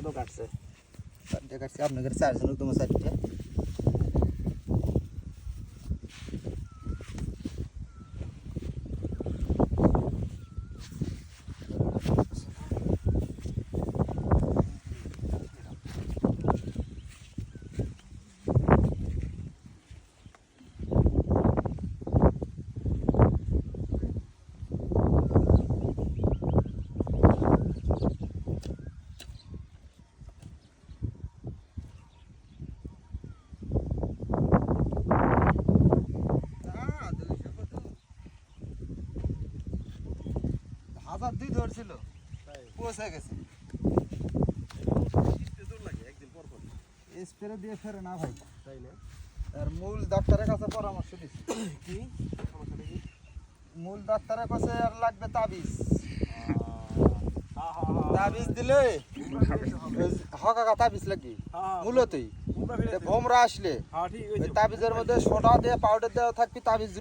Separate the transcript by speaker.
Speaker 1: তো কাটছে।
Speaker 2: চারটে কাটছে আপনাদের চারজন তোমার চারটে হাজার দুই ধরছিল পৌঁছে গেছে স্প্রে দিয়ে ফেরে না ভাই
Speaker 1: তাই না?
Speaker 2: আর মূল ডাক্তারের কাছে পরামর্শ দিচ্ছি
Speaker 1: কি সমস্যাটা কি?
Speaker 2: মূল ডাক্তারের কাছে আর লাগবে তাবিজ
Speaker 1: হ্যাঁ হ্যাঁ
Speaker 2: তাবিজ দিলে হকা তাবিজ লাগবে
Speaker 1: হ্যাঁ
Speaker 2: মূলতই
Speaker 1: তোমরা ফিরে
Speaker 2: ভোমরা আসলে
Speaker 1: হ্যাঁ ঠিক
Speaker 2: ওই
Speaker 1: হয়েছে।
Speaker 2: তাবিজের মধ্যে সোডা দিয়ে পাউডার দেওয়া থাকবে তাবিজ